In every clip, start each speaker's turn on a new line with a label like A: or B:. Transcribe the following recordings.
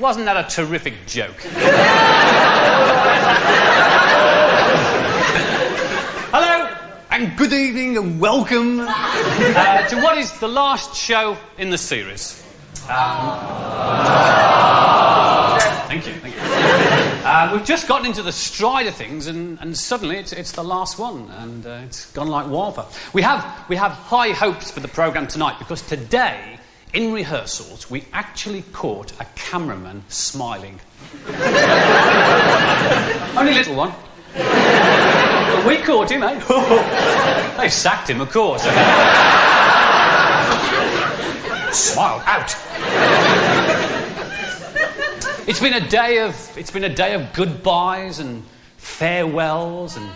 A: Wasn't that a terrific joke? Hello, and good evening, and welcome to what is the last show in the series. Thank you. We've just gotten into the stride of things, and suddenly it's the last one, and it's gone like wildfire. We have high hopes for the programme tonight, because today, in rehearsals, we actually caught a cameraman smiling. Only a little one. But we caught him, eh? They sacked him, of course. Smile out. It's been a day of goodbyes and farewells and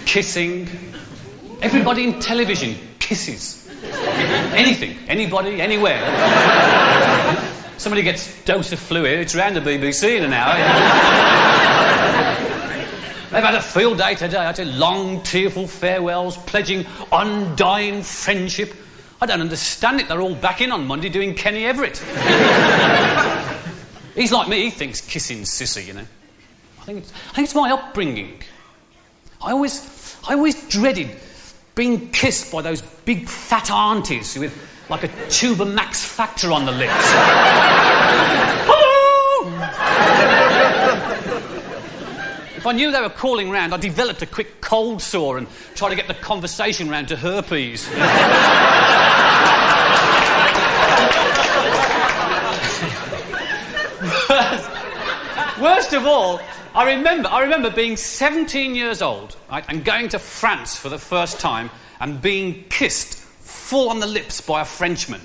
A: kissing. Everybody in television kisses. Anything, anybody, anywhere. Somebody gets dose of flu here, it's round the BBC in an hour. They've had a field day today. I tell you, long, tearful farewells, pledging undying friendship. I don't understand it. They're all back in on Monday doing Kenny Everett. He's like me. He thinks kissing's sissy, you know. I think it's my upbringing. I always dreaded being kissed by those big fat aunties with like a Tuba Max Factor on the lips. Hello! If I knew they were calling round, I developed a quick cold sore and tried to get the conversation round to herpes. Worst of all, I remember being 17 years old, right, and going to France for the first time and being kissed full on the lips by a Frenchman.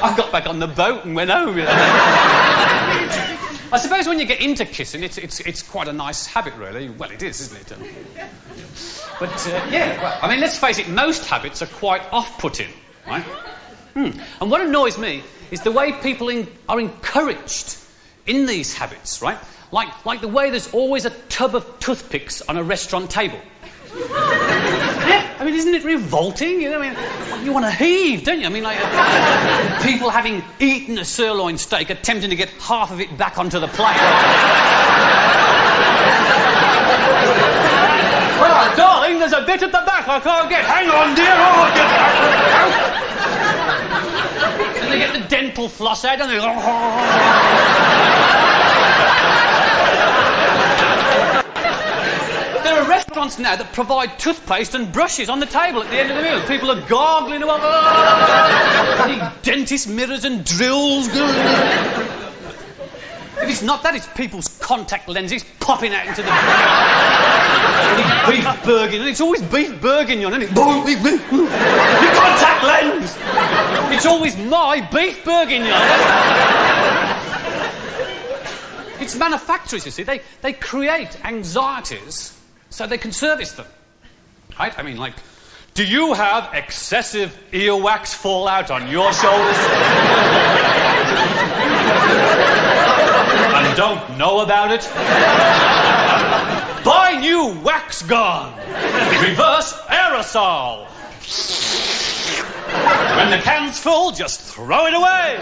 A: I got back on the boat and went home. You know? I suppose when you get into kissing, it's quite a nice habit, really. Well, it is, isn't it? But yeah, well, I mean, let's face it, most habits are quite off-putting, right? And what annoys me is the way people are encouraged in these habits, right? Like the way there's always a tub of toothpicks on a restaurant table. Yeah, I mean, isn't it revolting? You know, I mean, you want to heave, don't you? I mean, like people having eaten a sirloin steak, attempting to get half of it back onto the plate. Oh, darling, there's a bit at the back I can't get. Hang on, dear. Oh, I'll get it. And they get the dental floss out and they go... There are restaurants now that provide toothpaste and brushes on the table at the end of the meal. People are gargling away. Dentist mirrors and drills. If it's not that, it's people's contact lenses popping out into the... beef bourguignon. It's always beef bourguignon, isn't it? Your contact lens! It's always my beef bourguignon. It's manufacturers, you see. They create anxieties so they can service them. Right? I mean, like, do you have excessive earwax fallout on your shoulders? And don't know about it? Buy new wax gun. Reverse aerosol. When the can's full, just throw it away.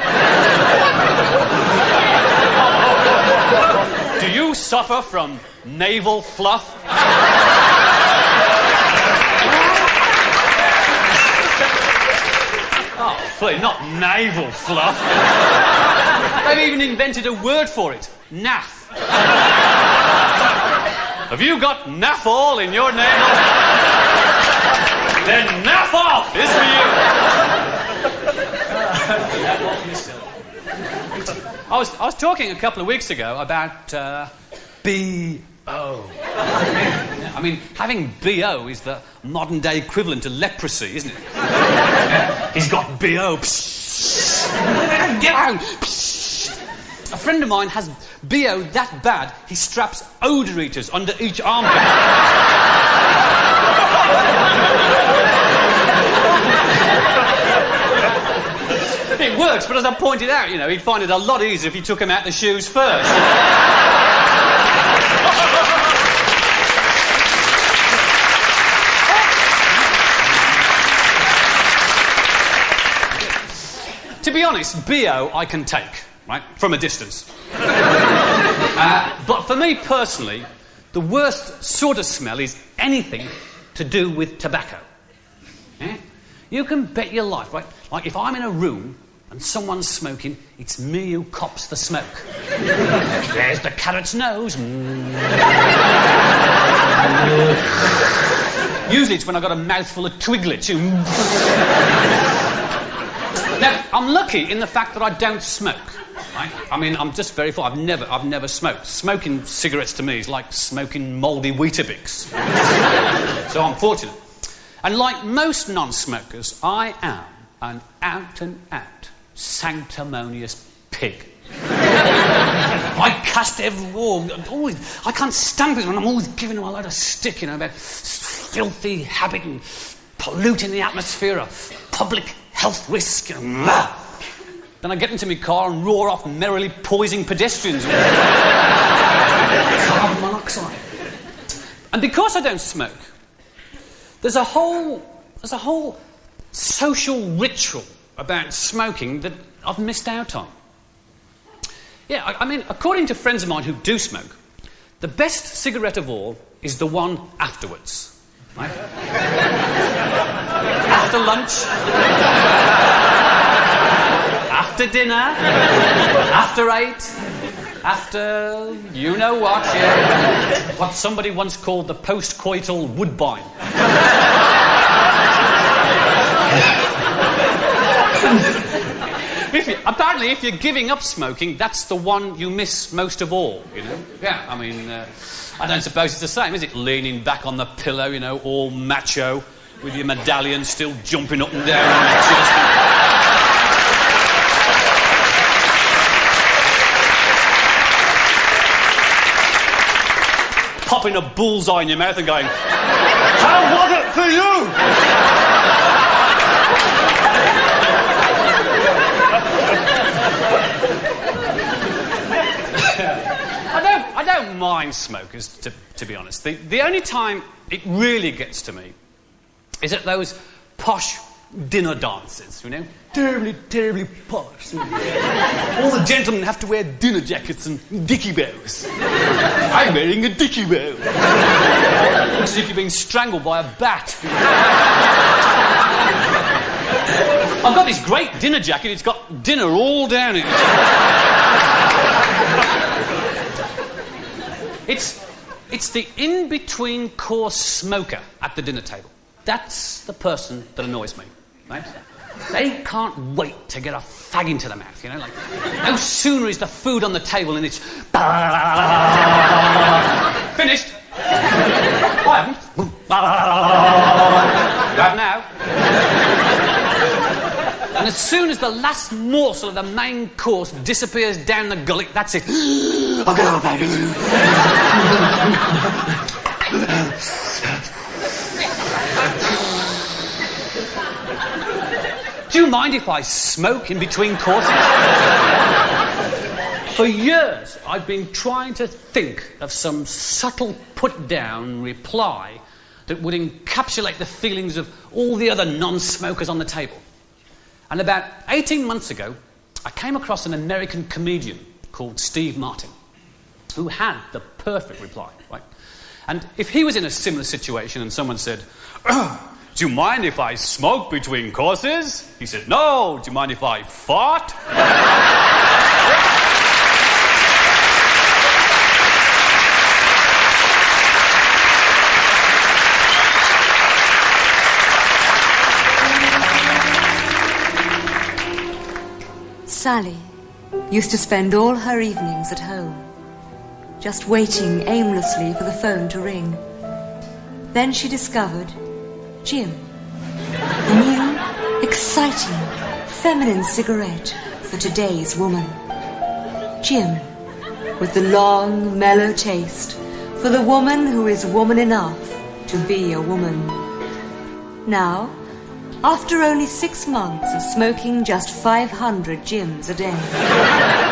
A: Do you suffer from navel fluff? Oh, please, not navel fluff. They've even invented a word for it. Naff. Have you got naff all in your navel? Then naff off is for you. I was talking a couple of weeks ago about B.O. I mean, having B.O. is the modern-day equivalent to leprosy, isn't it? He's got B.O. Get out! A friend of mine has B.O. that bad, he straps odour eaters under each armpit. It works, but as I pointed out, you know, he'd find it a lot easier if he took him out the shoes first. honest, BO I can take, right, from a distance. But for me personally, the worst sort of smell is anything to do with tobacco. Yeah? You can bet your life, right? Like if I'm in a room and someone's smoking, it's me who cops the smoke. There's the Carrott's nose. Usually it's when I've got a mouthful of twiglets. Now, I'm lucky in the fact that I don't smoke. Right? I mean, I'm just very full. I've never smoked. Smoking cigarettes to me is like smoking mouldy Weetabix. So I'm fortunate. And like most non-smokers, I am an out-and-out sanctimonious pig. I cast I can't stand it when I'm always giving them a load of stick, you know, about filthy habit and polluting the atmosphere, a public health risk. You know. Then I get into my car and roar off merrily poisoning pedestrians with carbon monoxide. And because I don't smoke, there's a whole social ritual about smoking that I've missed out on. Yeah, I mean, according to friends of mine who do smoke, the best cigarette of all is the one afterwards. Right? After lunch, after dinner, after 8, after you know what, yeah. What somebody once called the post-coital woodbine. Apparently, if you're giving up smoking, that's the one you miss most of all, you know? Yeah, I mean, I don't suppose it's the same, is it? Leaning back on the pillow, you know, all macho, with your medallion still jumping up and down on your chest. Popping a bullseye in your mouth and going, how was it for you? I don't mind smokers, to be honest. The only time it really gets to me is at those posh dinner dances, you know? Terribly, terribly posh. All the gentlemen have to wear dinner jackets and dicky bows. I'm wearing a dicky bow. Looks as if you're being strangled by a bat. I've got this great dinner jacket, it's got dinner all down it. It's the in-between course smoker at the dinner table. That's the person that annoys me, right? They can't wait to get a fag into the mouth, you know? Like, no sooner is the food on the table and it's... Finished. I haven't. You have now. And as soon as the last morsel of the main course disappears down the gullet, that's it. I'll get back. Do you mind if I smoke in between courses? For years, I've been trying to think of some subtle put-down reply that would encapsulate the feelings of all the other non-smokers on the table. And about 18 months ago, I came across an American comedian called Steve Martin, who had the perfect reply, right? And if he was in a similar situation and someone said, do you mind if I smoke between courses? He said, no. Do you mind if I fart?
B: Sally used to spend all her evenings at home, just waiting aimlessly for the phone to ring. Then she discovered Jim, the new, exciting, feminine cigarette for today's woman. Jim, with the long, mellow taste for the woman who is woman enough to be a woman. Now, after only 6 months of smoking just 500 Jims a day,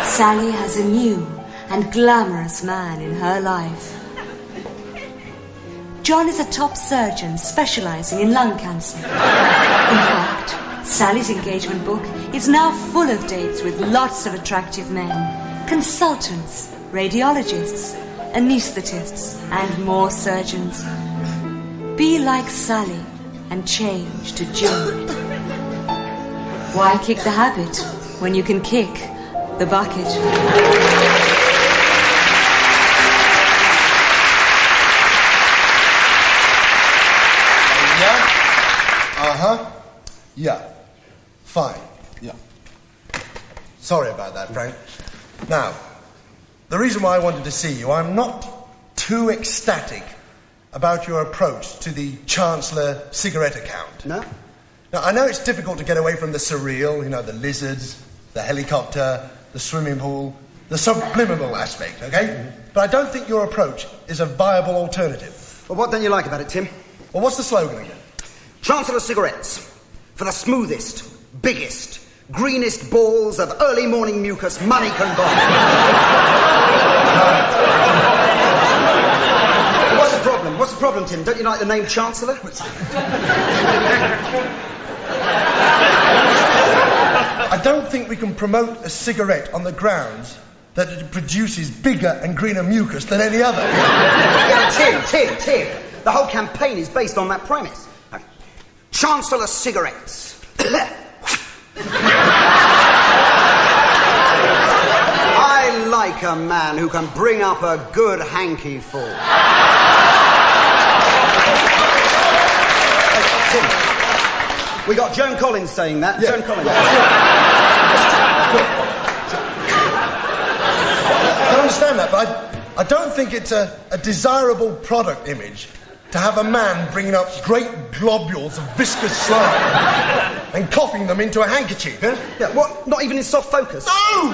B: Sally has a new and glamorous man in her life. John is a top surgeon specializing in lung cancer. In fact, Sally's engagement book is now full of dates with lots of attractive men, consultants, radiologists, anaesthetists, and more surgeons. Be like Sally and change to June. Why kick the habit when you can kick the bucket?
C: Yeah. Fine. Yeah. Sorry about that, Frank. Now, the reason why I wanted to see you, I'm not too ecstatic about your approach to the Chancellor cigarette account.
D: No?
C: Now, I know it's difficult to get away from the surreal, the lizards, the helicopter, the swimming pool, the subliminal aspect, okay? Mm-hmm. But I don't think your approach is a viable alternative.
D: Well, what don't you like about it, Tim?
C: Well, what's the slogan again? Chancellor
D: cigarettes. For the smoothest, biggest, greenest balls of early morning mucus money can buy. What's the problem? What's the problem, Tim? Don't you like the name Chancellor?
C: I don't think we can promote a cigarette on the grounds that it produces bigger and greener mucus than any other.
D: Yeah, Tim. The whole campaign is based on that premise. Chancellor cigarettes. I like a man who can bring up a good hanky full. Tim, we got Joan Collins saying that. Yeah. Joan Collins.
C: I don't understand that, but I don't think it's a desirable product image to have a man bringing up great globules of viscous slime and coughing them into a handkerchief, eh?
D: Yeah, what? Not even in soft focus?
C: No!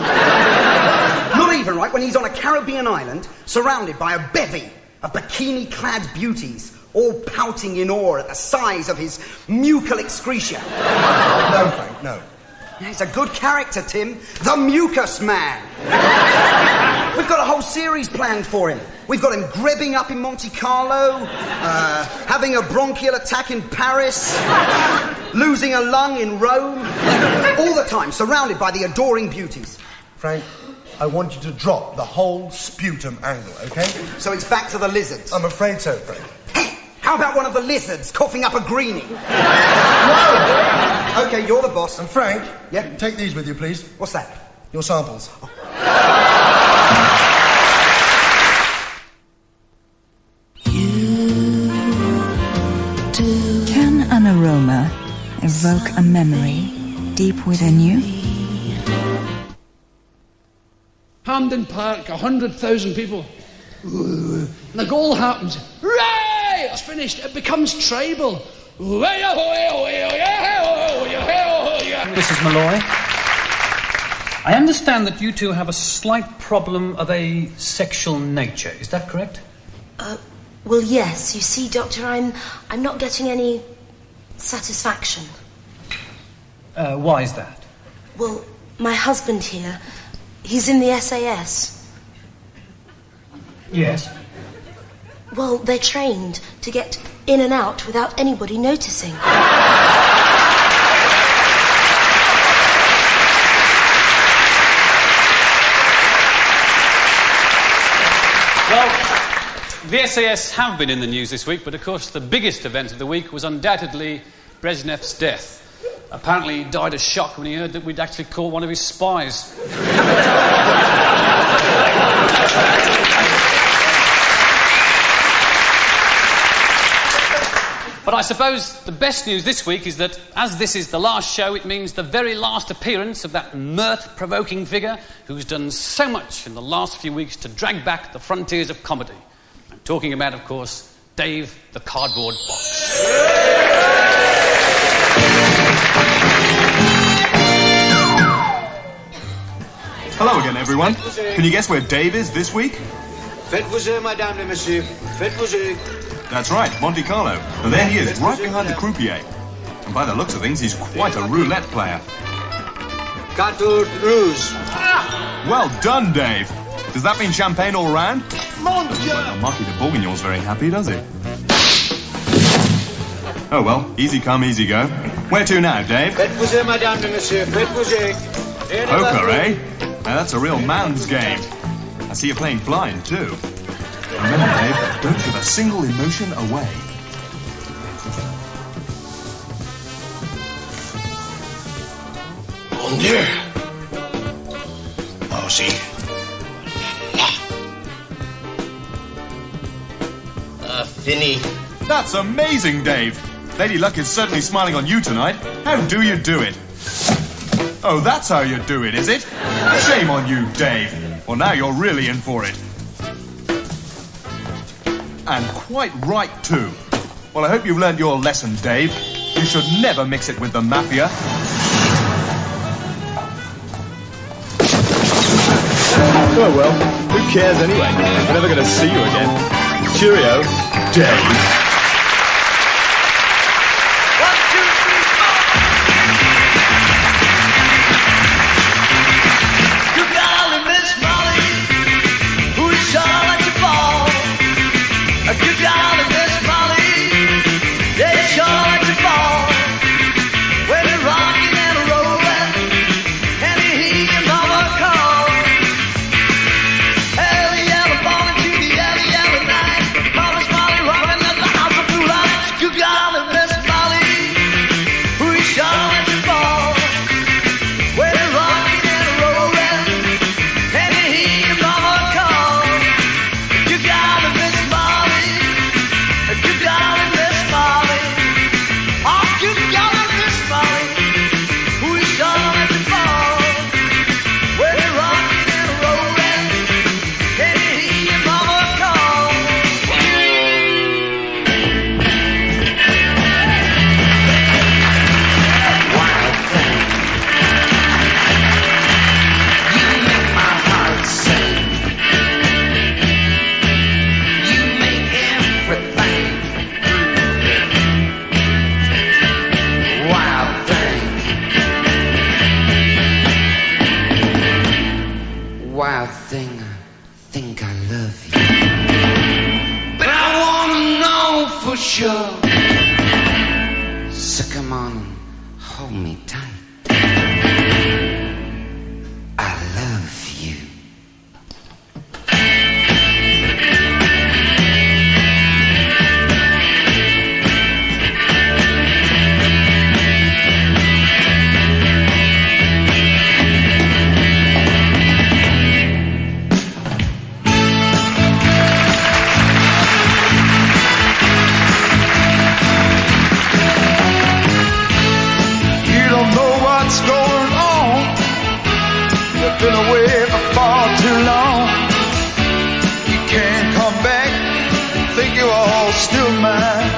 D: Not even, right, when he's on a Caribbean island, surrounded by a bevy of bikini-clad beauties, all pouting in awe at the size of his mucal excretia.
C: No, Frank, no.
D: He's a good character, Tim. The Mucus Man. We've got a whole series planned for him. We've got him grebbing up in Monte Carlo, having a bronchial attack in Paris, losing a lung in Rome, all the time surrounded by the adoring beauties.
C: Frank, I want you to drop the whole sputum angle, okay?
D: So it's back to the lizards?
C: I'm afraid so, Frank.
D: Hey, how about one of the lizards coughing up a greenie?
C: No!
D: Okay, you're the boss.
C: And Frank,
D: yeah?
C: Take these with you, please.
D: What's that?
C: Your samples. Oh.
E: Can an aroma evoke a memory deep within you?
F: Hampden Park, 100,000 people. And the goal happens. Hooray! It's finished. It becomes tribal.
A: Mrs. Malloy, I understand that you two have a slight problem of a sexual nature. Is that correct?
G: Well, yes. You see, Doctor, I'm not getting any satisfaction.
A: Why is that?
G: Well, my husband here, he's in the SAS.
A: Yes.
G: Well, they're trained to get in and out without anybody noticing.
A: Well, the SAS have been in the news this week, but of course the biggest event of the week was undoubtedly Brezhnev's death. Apparently he died of shock when he heard that we'd actually caught one of his spies. But I suppose the best news this week is that, as this is the last show, it means the very last appearance of that mirth-provoking figure who's done so much in the last few weeks to drag back the frontiers of comedy. I'm talking about, of course, Dave the Cardboard Box.
H: Hello again, everyone. Can you guess where Dave is this week?
I: Faites-vous, madame et monsieur. Faites-vous.
H: That's right, Monte Carlo. And there he is, right behind the croupier. And by the looks of things, he's quite a roulette player.
I: Quatorze rouge.
H: Well done, Dave. Does that mean champagne all round? Mon Dieu! Well, Marquis de Bourguignon's very happy, does he? Oh well, easy come, easy go. Where to now, Dave?
I: Faites bouger, madame et monsieur. Faites bouger.
H: Poker, eh? Now, that's a real man's game. I see you're playing blind, too. Remember, Dave, don't give a single emotion away.
C: Mon Dieu! Oh, si. Fini.
H: That's amazing, Dave. Lady Luck is certainly smiling on you tonight. How do you do it? Oh, that's how you do it, is it? Shame on you, Dave. Well, now you're really in for it. And quite right, too. Well, I hope you've learned your lesson, Dave. You should never mix it with the mafia.
J: Oh, well, who cares anyway? We're never going to see you again. Cheerio, Dave.
K: Wild thing, I think I love you. But I wanna know for sure. So come on and hold me tight. I love you.
L: What's going on? You've been away for far too long. You can't come back. Think you're all still mine.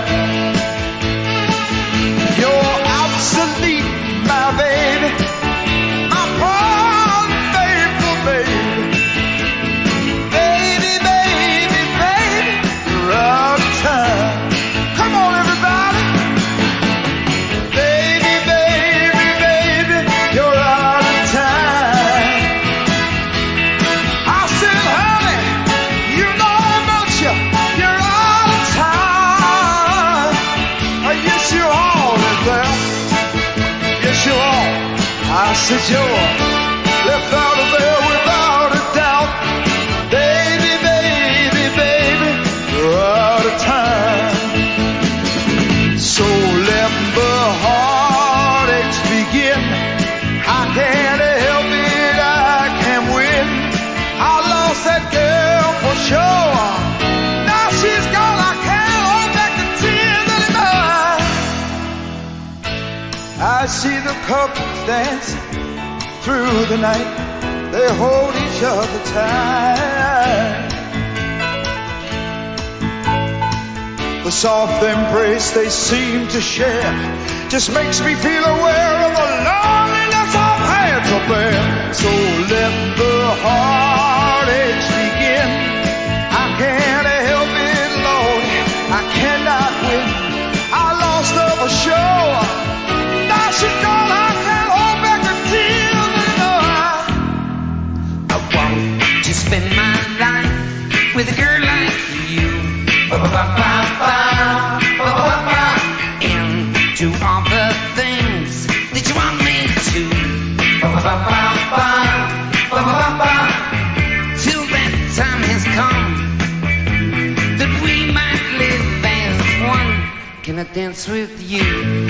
L: You're obsolete, my baby. My proud, faithful baby. Baby, baby, baby, you're out of time. Come on, everybody. I said you're left out of there without a doubt. Baby, baby, baby, you're out of time. So let the heartaches begin. I can't help it, I can win. I lost that girl for sure. Now she's gone, I can't hold back the tears anymore. I see the couples dance through the night, they hold each other tight. The soft embrace they seem to share just makes me feel aware of the loneliness I've had to bear. So let the heartaches begin. I can't help it, Lord, I cannot win. I lost her for sure. Now she's gone, I can't hold back the tears.
K: To spend my life with a girl like you. Into all the things come that we might live as one. Can I dance with you?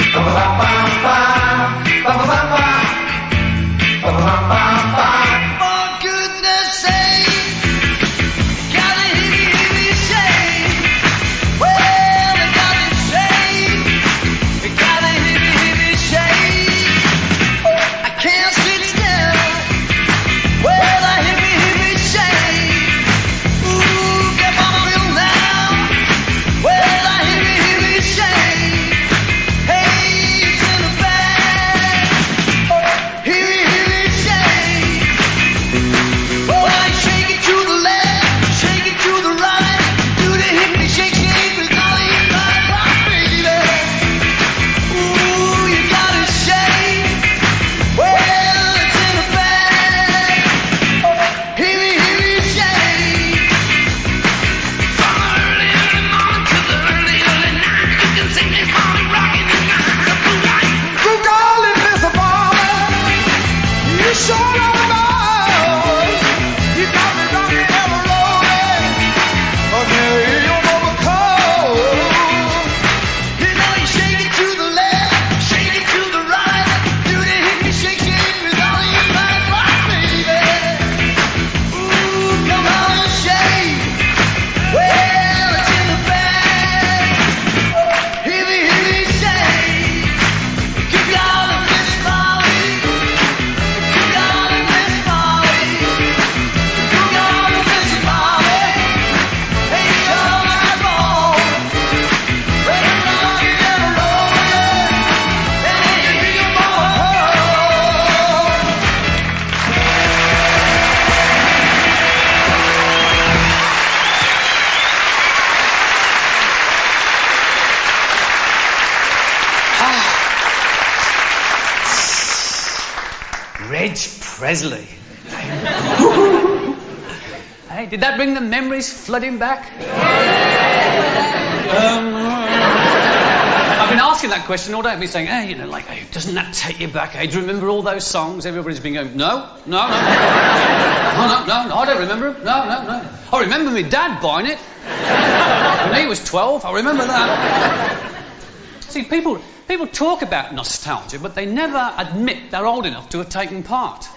K: For goodness sake, gotta hear me say, well, I gotta say, gotta hear me say, I can't sit still. Well, I hear me say, ooh, get on the bill now. Well, I hear me say, hey, it's in the bag. Hear me say, oh, I shake it to the left, shake it to the right. Do the hip me shake, shake with all in my rock, baby. Ooh, you gotta shake. Well, it's in the bag. Hear me shake. From early, early morning to the early, early night, you can see me falling, rocking the night of the light.
L: Good golly, Mr. Barber, you sure don't know. You got me rocking and rolling until you're overcome.
K: You know you shake it to the left, shake it to the right. Do the hip me shake, shake with all in my rock, baby. Ooh, come on and shake. Well, it's in the bag. Hear me shake. Give y'all a Miss Molly. Give y'all a Miss Molly. Give y'all a Miss Molly. Hey, y'all my ball. Ready to rock it and roll it. And here you go.
A: Reg Presley. Hey, did that bring the memories flooding back? I've been asking that question all day. I've been saying, hey, you know, like, hey, doesn't that take you back? Hey, do you remember all those songs? Everybody's been going, no. No, I don't remember them. No. I remember my dad buying it when he was 12. I remember that. See, people talk about nostalgia, but they never admit they're old enough to have taken part.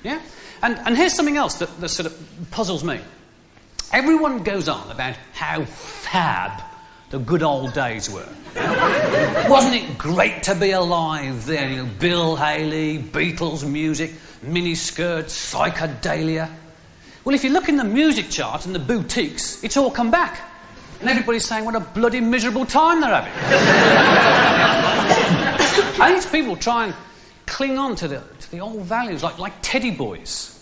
A: Yeah? And here's something else that sort of puzzles me. Everyone goes on about how fab the good old days were. Wasn't it great to be alive then? You know, Bill Haley, Beatles music, miniskirts, psychedelia. Well, if you look in the music chart and the boutiques, it's all come back. And everybody's saying what a bloody miserable time they're having. And these people try and cling on to the old values, like teddy boys.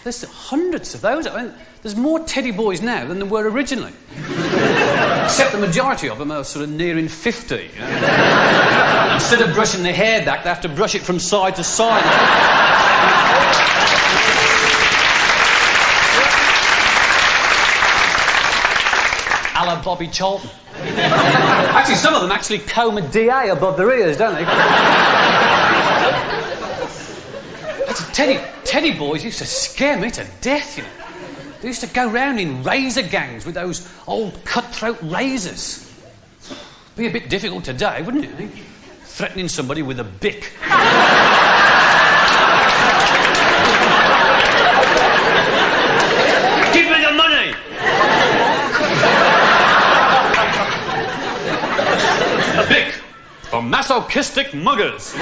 A: There's hundreds of those. I mean, there's more teddy boys now than there were originally. Except the majority of them are sort of nearing 50. You know? Instead of brushing their hair back, they have to brush it from side to side. A la Bobby Charlton. Actually, some of them actually comb a DA above their ears, don't they? Teddy boys used to scare me to death, you know. They used to go round in razor gangs with those old cutthroat razors. Be a bit difficult today, wouldn't it? Threatening somebody with a bic. Give me the money! A bic for masochistic muggers.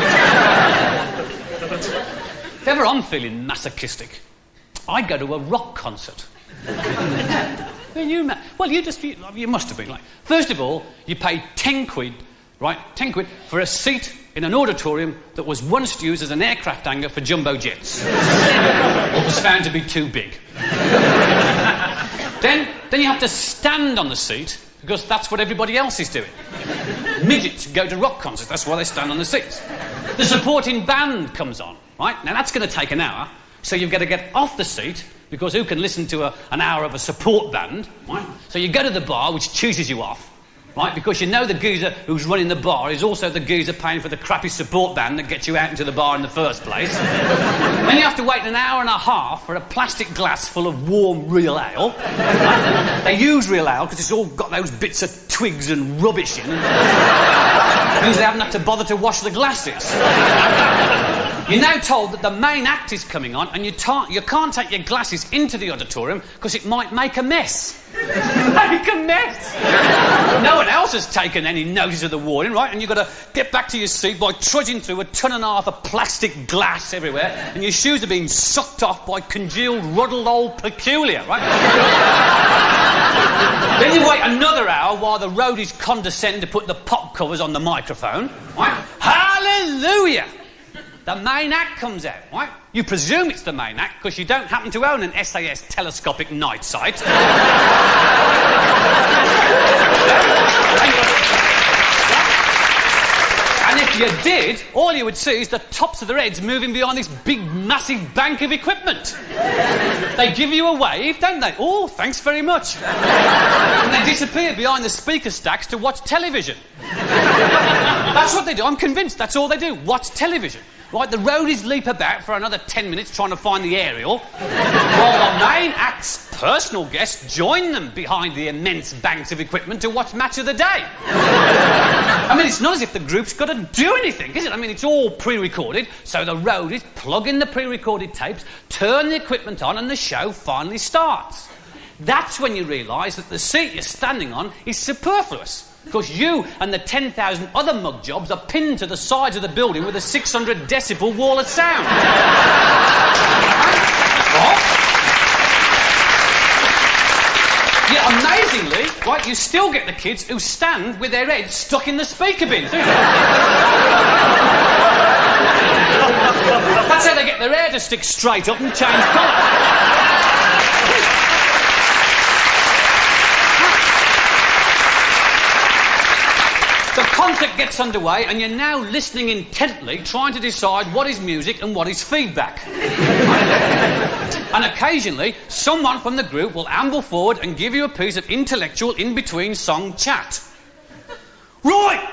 A: If ever I'm feeling masochistic, I go to a rock concert. You must have been like. First of all, you pay 10 quid, right? 10 quid for a seat in an auditorium that was once used as an aircraft hangar for jumbo jets. It was found to be too big. Then you have to stand on the seat because that's what everybody else is doing. Midgets go to rock concerts, that's why they stand on the seats. The supporting band comes on, right? Now that's going to take an hour, so you've got to get off the seat because who can listen to an hour of a support band, right? So you go to the bar, which chooses you off, right? Because you know the geezer who's running the bar is also the geezer paying for the crappy support band that gets you out into the bar in the first place. Then you have to wait an hour and a half for a plastic glass full of warm real ale. Right? They use real ale because it's all got those bits of twigs and rubbish in. Means they haven't had to bother to wash the glasses. You're now told that the main act is coming on and you can't take your glasses into the auditorium because it might make a mess. Make a mess! No one else has taken any notice of the warning, right? And you've got to get back to your seat by trudging through 1.5 tons of plastic glass everywhere, and your shoes are being sucked off by congealed, ruddled old peculiar, right? Then you wait another hour while the roadies condescend to put the pop covers on the microphone, right? Hallelujah! The main act comes out, right? You presume it's the main act because you don't happen to own an SAS telescopic night sight. And if you did, all you would see is the tops of their heads moving behind this big, massive bank of equipment. They give you a wave, don't they? Oh, thanks very much. And they disappear behind the speaker stacks to watch television. That's what they do. I'm convinced that's all they do. Watch television. Right, the roadies leap about for another 10 minutes trying to find the aerial, while the main act's personal guests join them behind the immense banks of equipment to watch Match of the Day. I mean, it's not as if the group's got to do anything, is it? I mean, it's all pre-recorded, so the roadies plug in the pre-recorded tapes, turn the equipment on, and the show finally starts. That's when you realise that the seat you're standing on is superfluous. Because you and the 10,000 other mug jobs are pinned to the sides of the building with a 600 decibel wall of sound. What? Yeah, amazingly, right, you still get the kids who stand with their heads stuck in the speaker bin. That's how they get their hair to stick straight up and change colour. The concert gets underway and you're now listening intently, trying to decide what is music and what is feedback. And occasionally, someone from the group will amble forward and give you a piece of intellectual in-between song chat. Right!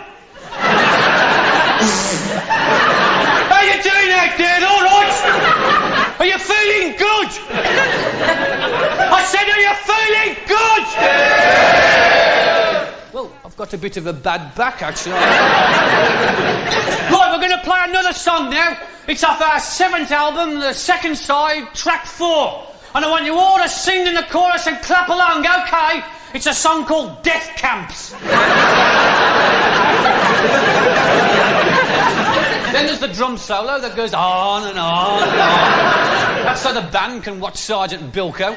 A: How you doing out there, all right? Are you feeling good? I said, are you feeling good? Well, I've got a bit of a bad back, actually. Right, we're going to play another song now. It's off our 7th album, the second side, track 4. And I want you all to sing in the chorus and clap along, OK? It's a song called Death Camps. Then there's the drum solo that goes on and on and on. That's so the band can watch Sergeant Bilko.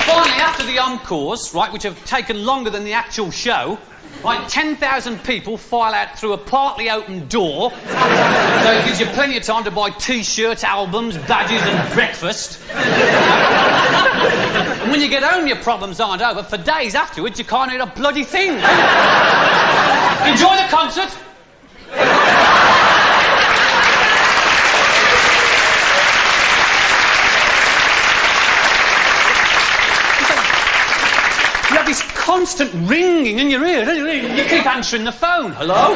A: Finally, after the encores, right, which have taken longer than the actual show, right, 10,000 people file out through a partly open door, so it gives you plenty of time to buy T-shirts, albums, badges and breakfast. And when you get home, your problems aren't over. For days afterwards, you can't eat a bloody thing. Enjoy the concert. You have this constant ringing in your ear, don't you? You keep answering the phone. Hello?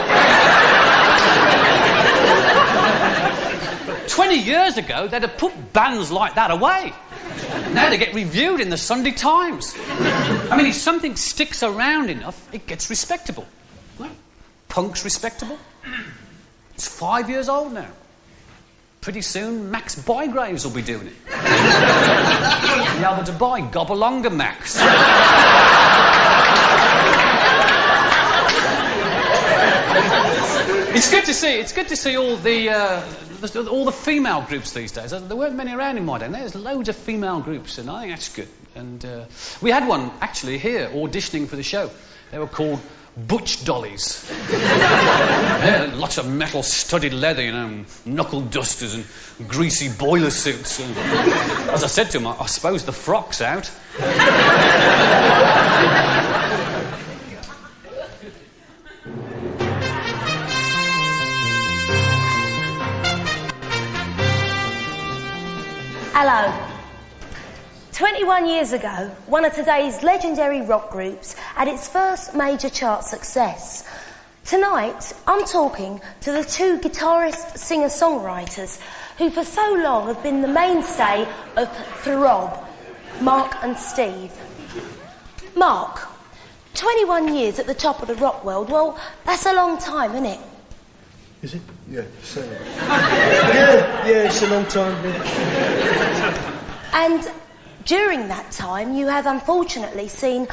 A: 20 years ago, they'd have put bands like that away. Now they get reviewed in the Sunday Times. I mean, if something sticks around enough, it gets respectable. Right? Punk's respectable. It's 5 years old now. Pretty soon, Max Bygraves will be doing it. Be able to buy Gobblonga Max. It's good to see. It's good to see all the female groups these days. There weren't many around in my day. There's loads of female groups, and I think that's good. And we had one actually here auditioning for the show. They were called Butch Dollies. Yeah, lots of metal studded leather, you know, knuckle dusters and greasy boiler suits. And, as I said to him, I suppose the frock's out.
G: Hello. 21 years ago, one of today's legendary rock groups had its first major chart success. Tonight, I'm talking to the two guitarist singer-songwriters who for so long have been the mainstay of Throb, Mark and Steve. Mark, 21 years at the top of the rock world, well, that's a long time, isn't it?
C: Is it? Yeah, so.
M: Yeah, it's a long time, yeah.
G: And during that time, you have unfortunately seen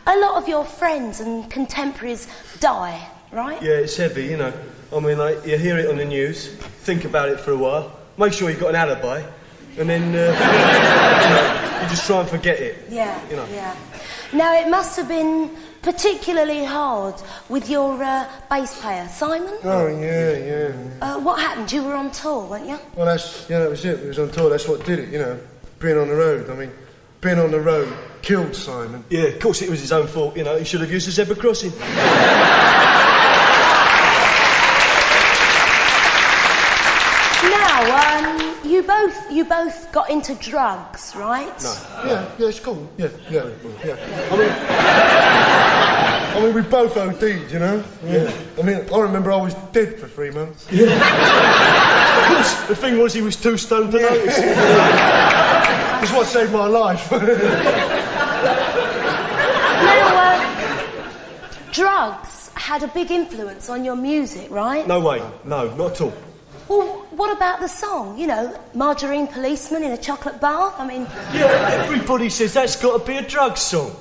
G: a lot of your friends and contemporaries die, right?
M: Yeah, it's heavy, you know. I mean, like, you hear it on the news, think about it for a while, make sure you've got an alibi, and then, you just try and forget it.
G: Yeah,
M: you know.
G: yeah. Now, it must have been particularly hard with your bass player, Simon?
C: Oh, yeah.
G: What happened? You were on tour, weren't you?
C: Well, that was it. We was on tour. That's what did it, you know. Being on the road. I mean, being on the road killed Simon.
M: Yeah, of course it was his own fault, you know. He should have used the zebra crossing.
G: Now, you both got into drugs, right?
C: No. Yeah, it's cool. Yeah. I mean, we both OD'd, you know? Yeah. I mean, I remember I was dead for 3 months.
M: Yeah. Of course, the thing was he was too stoned to notice.
C: That's what saved my life.
G: Now, drugs had a big influence on your music, right?
M: No way. No, not at all.
G: Well, what about the song? You know, Margarine Policeman in a Chocolate Bath? I mean...
M: Yeah, everybody says that's got to be a drug song.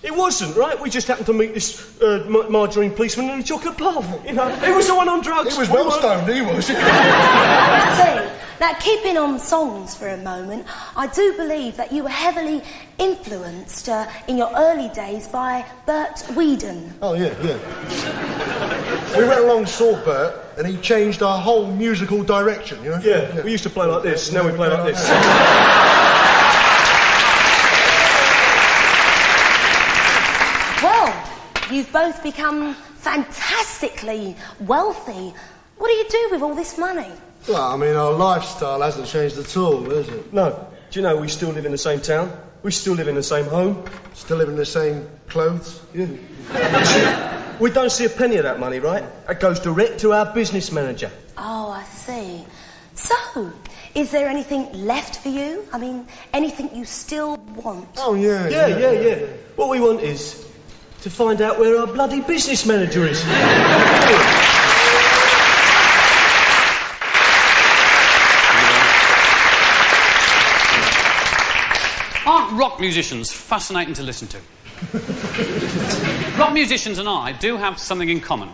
M: It wasn't, right? We just happened to meet this margarine policeman in a chocolate bath, you know. He was the one on drugs.
C: He was well stoned, he was.
G: I see. Now, keeping on songs for a moment, I do believe that you were heavily influenced in your early days by Bert Weedon.
C: Oh, yeah. We went along and saw Bert, and he changed our whole musical direction, you know?
M: Yeah, we used to play like this, now we play like this.
G: Well, you've both become fantastically wealthy. What do you do with all this money?
C: Well, I mean, our lifestyle hasn't changed at all, has it?
M: No. Do you know we still live in the same town? We still live in the same home?
C: Still live in the same clothes?
M: Yeah. We don't see a penny of that money, right? That goes direct to our business manager.
G: Oh, I see. So, is there anything left for you? I mean, anything you still want?
C: Oh, yeah.
M: Yeah. What we want is to find out where our bloody business manager is.
A: Aren't rock musicians fascinating to listen to? Rock musicians and I do have something in common.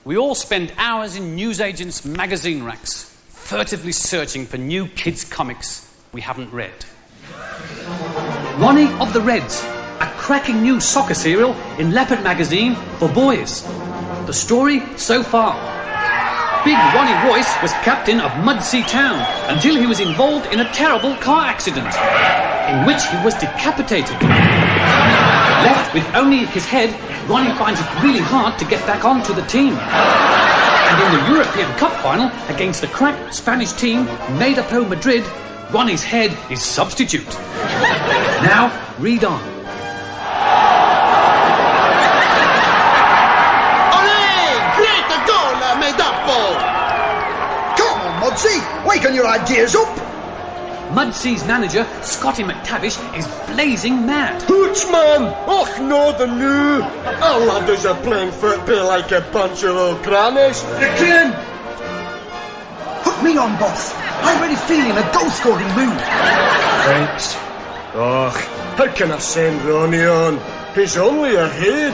A: We all spend hours in newsagents' magazine racks, furtively searching for new kids' comics we haven't read. Ronnie of the Reds, a cracking new soccer serial in Leopard magazine for boys. The story so far. Big Ronnie Royce was captain of Mudsey Town until he was involved in a terrible car accident in which he was decapitated. Left with only his head, Ronnie finds it really hard to get back onto the team. And in the European Cup final against the crack Spanish team Made-Up Madrid, Ronnie's head is substitute. Now, read on.
D: Come on, Mudsey, waken your ideas up.
A: Mudsey's manager, Scotty McTavish, is blazing mad.
N: Hooch, man! Och, no, the new! Our ladders are playing football like a bunch of old grannies. You can!
D: Put me on, boss. I'm really feeling a goal-scoring mood.
N: Thanks. Och, how can I send Ronnie on? He's only a head.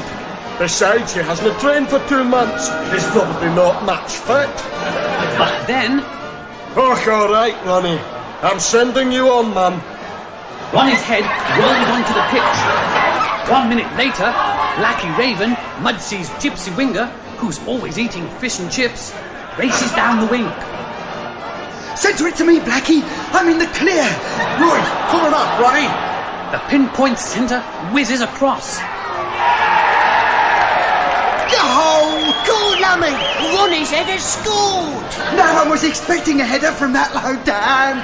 N: Besides, he hasn't trained for 2 months. He's probably not match fit.
A: But then...
N: Och, all right, Ronnie. I'm sending you on, man.
A: Ronnie's head rolled onto the pitch. 1 minute later, Blackie Raven, Mudsey's gypsy winger, who's always eating fish and chips, races down the wing.
D: Centre it to me, Blackie. I'm in the clear. Right, pull it up, Ronnie.
A: The pinpoint centre whizzes across.
D: Oh, good
O: Mummy, Ronnie's header scored.
D: No one was expecting a header from that low down.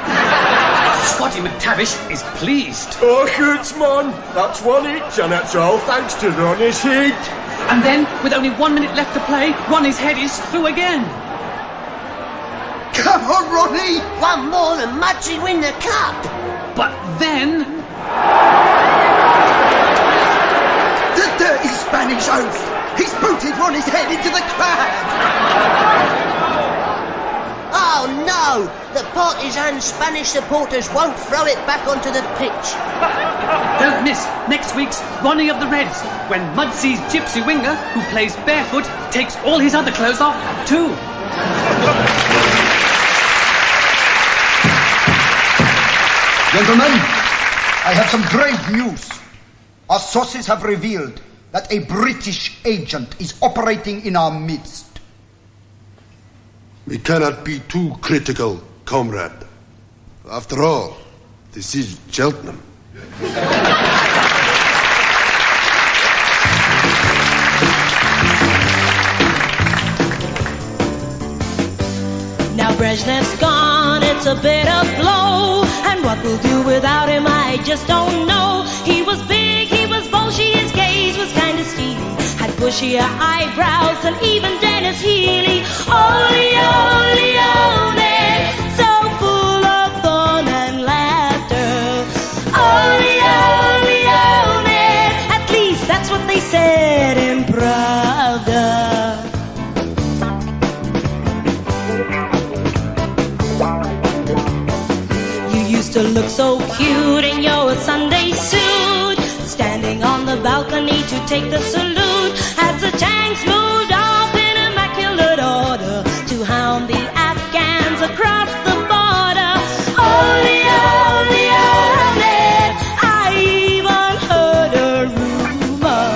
A: Scotty McTavish is pleased.
N: Oh, good, man. That's one each, and that's all thanks to Ronnie's heat.
A: And then, with only 1 minute left to play, Ronnie's head is through again.
D: Come on, Ronnie!
O: One more and Mudsy win the cup.
A: But then...
D: The dirty Spanish oaf! He's booted Ronnie's head into the crowd!
O: Oh no! The partisan Spanish supporters won't throw it back onto the pitch.
A: Don't miss next week's Ronnie of the Reds, when Mudsy's gypsy winger, who plays barefoot, takes all his other clothes off too.
D: Gentlemen, I have some grave news. Our sources have revealed that a British agent is operating in our midst.
C: We cannot be too critical, comrade. After all, this is Cheltenham.
P: Now Brezhnev's gone, it's a bitter blow. And what we'll do without him, I just don't know. He was big, he was bulgy, his gaze was kind of steely. Had bushier eyebrows than even Dennis Healy. Ole, ole, ole, so full of fun and laughter. Ole, ole, ole, at least that's what they said in Pravda. To look so cute in your Sunday suit, standing on the balcony to take the salute, as the tanks moved off in immaculate order to hound the Afghans across the border. Ole, ole, ole, I even heard a rumor.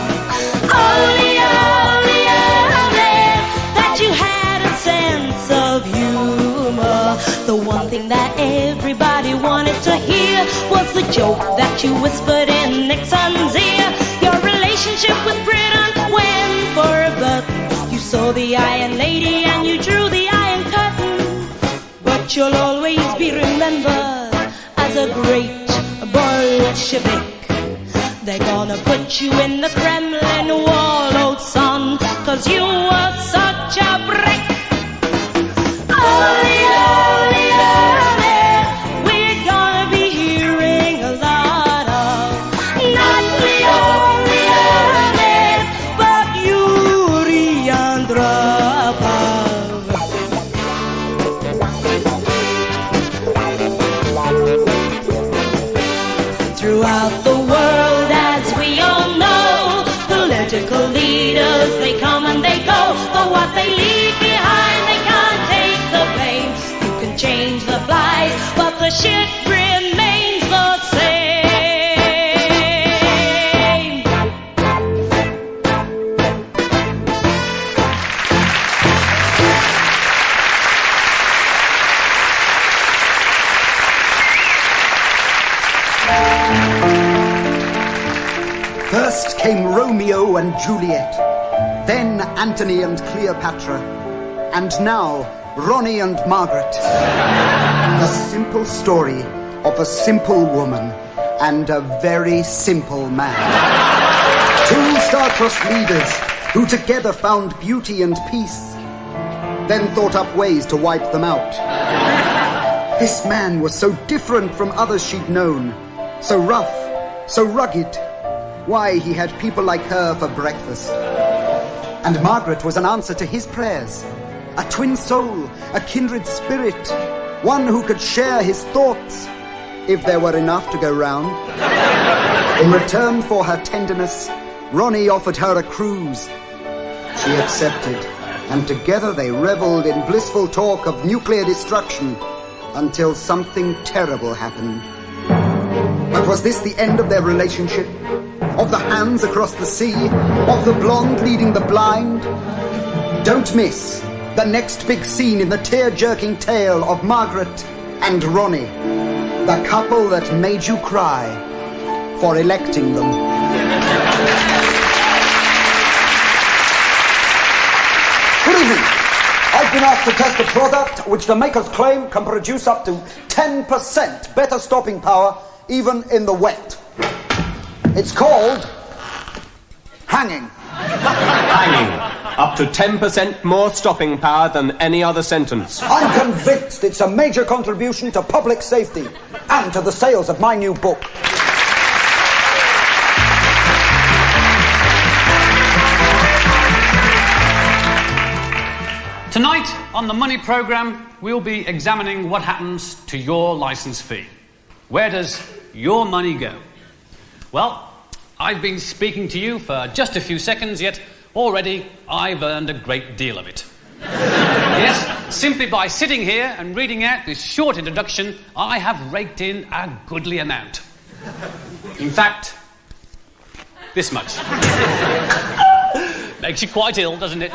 P: Ole, ole, ole, that you had a sense of humor. The one thing that everybody wanted to hear was the joke that you whispered in Nixon's ear. Your relationship with Britain went for a button. You saw the Iron Lady and you drew the Iron Curtain. But you'll always be remembered as a great Bolshevik. They're gonna put you in the Kremlin wall, old son, 'cause you were such a brick. Ole, ole, ole, we're gonna be hearing a lot of not Leon, Leon, but Yuri Andropov. Throughout the world, as we all know, political leaders, they come and they go, but what they leave behind, they can't take the blame. You can change the flag, but the shit remains the same.
D: First came Romeo and Juliet, then Antony and Cleopatra, and now Ronnie and Margaret. A simple story of a simple woman and a very simple man. Two star-crossed leaders who together found beauty and peace, then thought up ways to wipe them out. This man was so different from others she'd known, so rough, so rugged. Why, he had people like her for breakfast. And Margaret was an answer to his prayers. A twin soul, a kindred spirit, one who could share his thoughts, if there were enough to go round. In return for her tenderness, Ronnie offered her a cruise. She accepted, and together they reveled in blissful talk of nuclear destruction until something terrible happened. But was this the end of their relationship? Of the hands across the sea? Of the blonde leading the blind? Don't miss the next big scene in the tear-jerking tale of Margaret and Ronnie, the couple that made you cry for electing them. Good evening. I've been asked to test a product which the makers claim can produce up to 10% better stopping power even in the wet. It's called hanging.
Q: Hanging. Up to 10% more stopping power than any other sentence.
D: I'm convinced it's a major contribution to public safety and to the sales of my new book.
A: Tonight, on the Money programme, we'll be examining what happens to your licence fee. Where does your money go? Well, I've been speaking to you for just a few seconds, yet already I've earned a great deal of it. Yes, simply by sitting here and reading out this short introduction, I have raked in a goodly amount. In fact, this much. Makes you quite ill, doesn't it?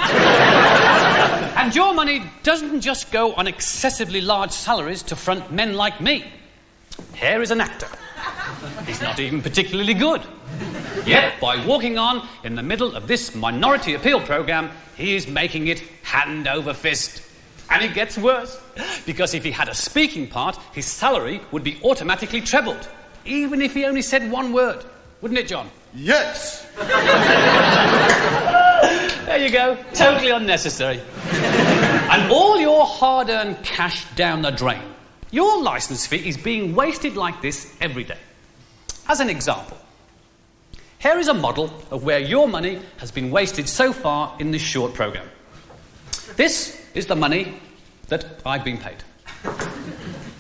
A: And your money doesn't just go on excessively large salaries to front men like me. Here is an actor. He's not even particularly good. Yet, by walking on in the middle of this minority appeal programme, he is making it hand over fist. And it gets worse, because if he had a speaking part, his salary would be automatically trebled, even if he only said one word. Wouldn't it, John?
C: Yes!
A: There you go. Totally unnecessary. And all your hard-earned cash down the drain. Your licence fee is being wasted like this every day. As an example, here is a model of where your money has been wasted so far in this short programme. This is the money that I've been paid.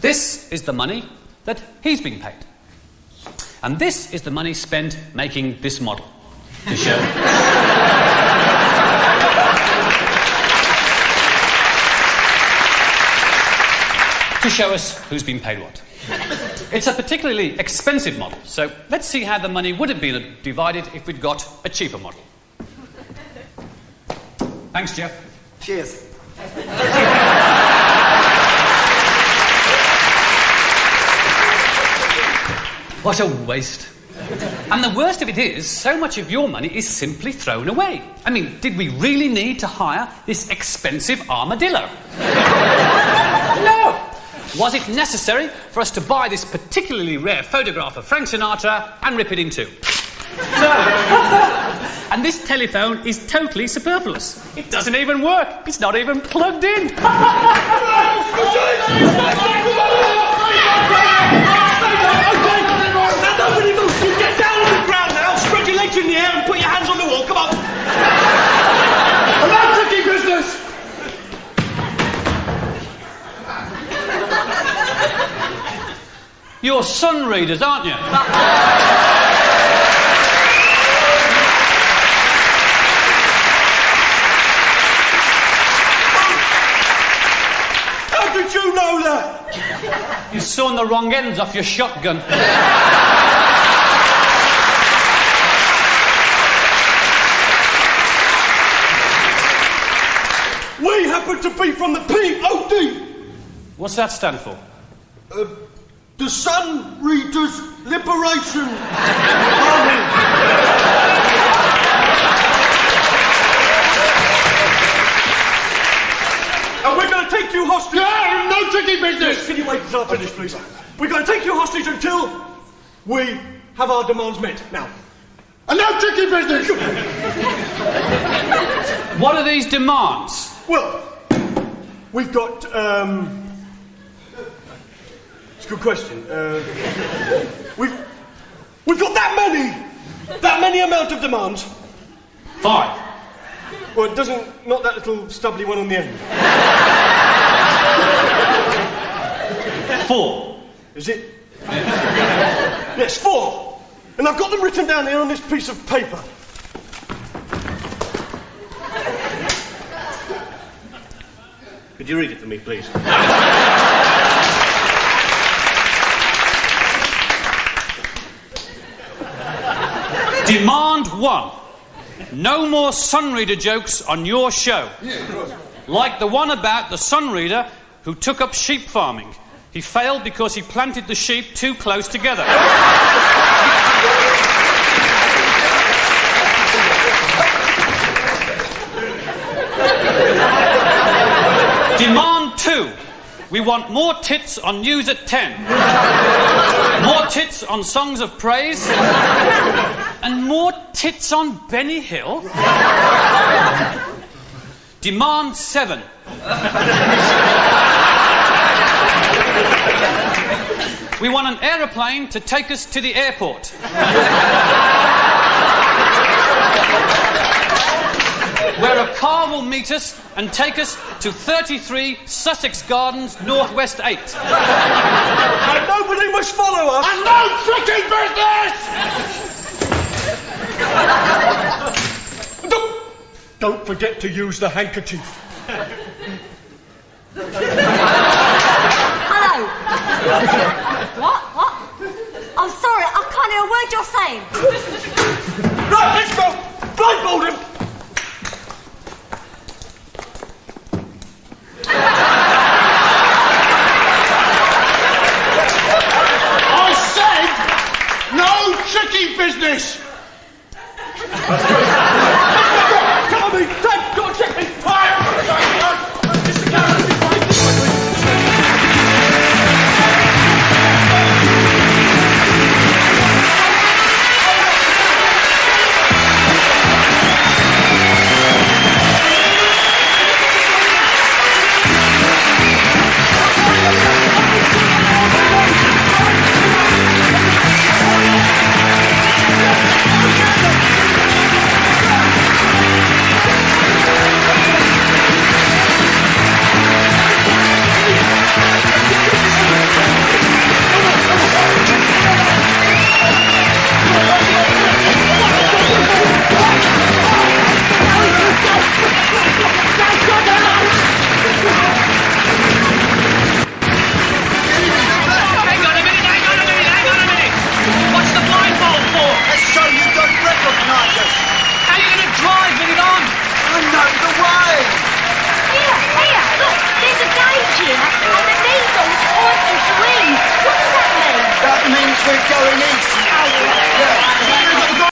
A: This is the money that he's been paid. And this is the money spent making this model to show. To show us who's been paid what. It's a particularly expensive model, so let's see how the money would have been divided if we'd got a cheaper model. Thanks, Jeff.
D: Cheers.
A: What a waste. And the worst of it is, so much of your money is simply thrown away. I mean, did we really need to hire this expensive armadillo? No! Was it necessary for us to buy this particularly rare photograph of Frank Sinatra and rip it in two? No. And this telephone is totally superfluous. It doesn't even work. It's not even plugged in.
K: Get down on the ground now, spread your legs in the air and put your hands on the wall, come on! Electricity business!
A: You're sun readers, aren't you?
K: How did you know that?
A: You've sawn the wrong ends off your shotgun.
K: We happen to be from the POD.
A: What's that stand for?
K: The Sun Readers Liberation Army. And we're going to take you hostage.
N: Yeah, no tricky business.
K: Can you wait until I finish, please? We're going to take you hostage until we have our demands met. Now.
N: And no tricky business.
A: What are these demands?
K: Well, we've got, it's a good question. We've got that many amount of demands.
A: 5.
K: Well, it doesn't, not that little stubbly one on the end.
A: 4.
K: Is it? Yes, 4. And I've got them written down here on this piece of paper. Could you read it for me, please?
A: Demand 1. No more Sunreader jokes on your show. Like the one about the Sunreader who took up sheep farming. He failed because he planted the sheep too close together. Demand 2. We want more tits on news at 10. More tits on songs of praise. And more tits on Benny Hill. Demand 7. We want an aeroplane to take us to the airport. Where a car will meet us and take us to 33 Sussex Gardens, Northwest 8.
N: And nobody must follow us.
K: And no tricky business!
N: Don't forget to use the handkerchief.
R: Hello. What? I'm sorry, I can't hear a word you're saying.
N: Right, let's go. Blindfold him.
K: I said no tricky business!